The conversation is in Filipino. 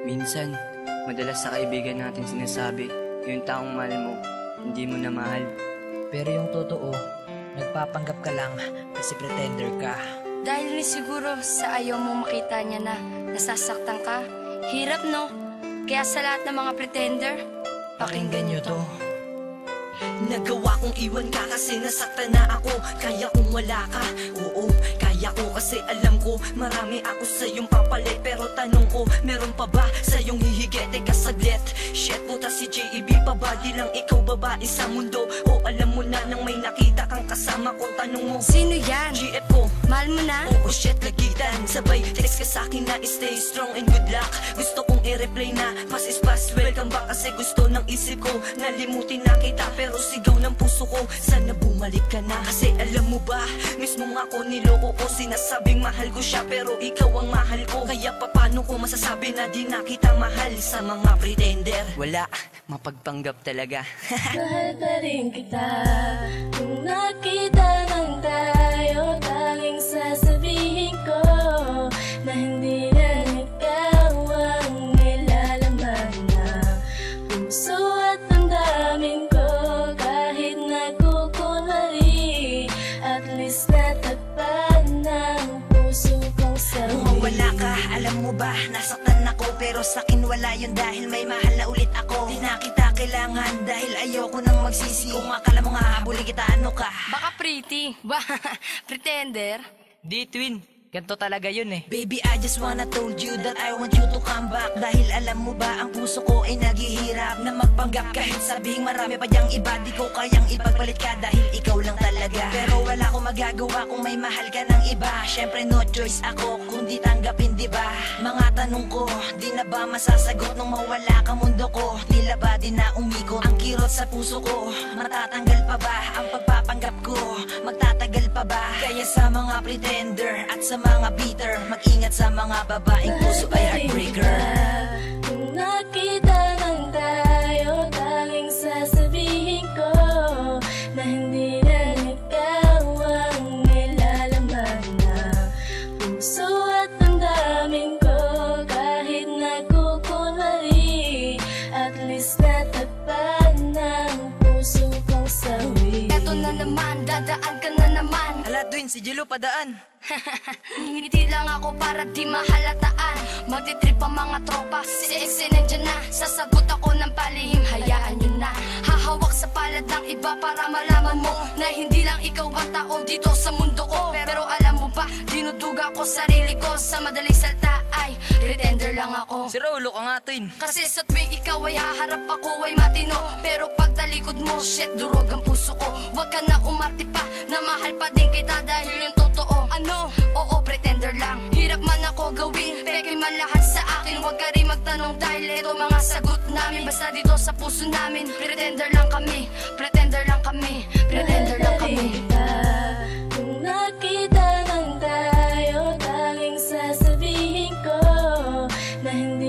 Minsan, madalas sa kaibigan natin sinasabi, yung taong mahal mo, hindi mo na mahal. Pero yung totoo, nagpapanggap ka lang kasi pretender ka. Dahil rin siguro sa ayaw mong makita niya na nasasaktan ka. Hirap, no? Kaya sa lahat ng mga pretender, Pakinggan nyo to. Nagawa kong iwan ka kasi nasaktan na ako. Kaya kung wala ka, oo, kaya ko. Kasi alam ko, marami ako sa iyong papalit. Pero tanong ko, meron pa ba sa iyong hihigit? Teka saglit, shit, puta si JEB pa ba? Di lang ikaw babae sa mundo. O alam mo na nang may nakita kang kasama ko. Tanong mo, sino yan? GF ko. Mahal mo na? Oo shit, lagitan. Sabay, text ka sa'kin na stay strong and good luck. Gusto kong i-replay na pass is pass, welcome back. Kasi gusto ng isip ko, nalimutin na kita. Pero sigaw ng puso ko, sana bumalik ka na. Kasi alam mo ba, mismo ako niloko ko. Sinasabing mahal ko siya, pero ikaw ang mahal ko. Kaya paano ko masasabi na di na kita mahal sa mga pretender? Wala, mapagpanggap talaga. Mahal pa rin kita. Kung nakita ng tayo, tanging sasabihin ko na hindi lang ikaw ang nilalaman na puso at damdamin ko. Kahit nagkukunwari, at least natakpan ng puso kong sarili. Kung wala ka, alam mo ba, nasaktan ako. Pero sa'kin wala yun dahil may mahal na ulit ako. Di na kita kailangan dahil ayoko nang magsisi. Kung akala mo nga habulin kita, ano ka? Baka pretty. Ba, pretender? Di twin, ganito talaga yun eh. Baby, I just wanna told you that I want you to come back. Dahil alam mo ba, ang puso ko ay naghihirap na magpanggap. Kahit sabihing marami pa diyang iba, di ko kayang ipagpalit ka dahil ikaw lang talaga. Pero wala akong magagawa kung may mahal ka ng iba. Syempre no choice ako kundi tanggapin, di ba? Mga tanong ko, di na ba masasagot nung mawala ka mundo ko? Tila ba di na umikot ang kirot sa puso ko? Matatanggal pa ba ang pagpapanggap ko? Magtatagal pa ba? Kaya sa mga pretender at sa mga bitter, mag-ingat sa mga babaeng puso ay heartbreaker. Kung nakita ng tayo, tanging sasabihin ko na hindi lang ikaw ang nilalaman na puso at damdamin ko. Kahit nagkukunwari, at least natakpan ng puso kong sawi. Eto na naman, dadaan ka na naman. Hala Twin, si Jello padaan. Ngingiti lang ako para di mahalataan. Magtitrip ang mga tropa, si Exe nandyan na. Sasagot ako ng palihim, hayaan nyo na. Hahawak sa palad ng iba para malaman mo na hindi lang ikaw ang tao dito sa mundo ko. Pero alam mo ba, dinuduga ko sarili ko. Sa madaling salta ay pretender lang ako. Si Rolo ka nga twin. Kasi sa tuwing ikaw ay haharap, ako ay matino. Pero pag talikod mo, shit, durog ang puso ko. Huwag ka na umarte pa, na mahal pa din kita dahil yung totoo. Ano? Oo, pretender lang. Hirap man ako gawin, peke man lahat sa akin. Huwag ka rin magtanong dahil ito mga sagot namin. Basta dito sa puso namin, pretender lang kami. Pretender lang kami. Pretender lang kami. Kung nakita ng tayo, tanging sasabihin ko na hindi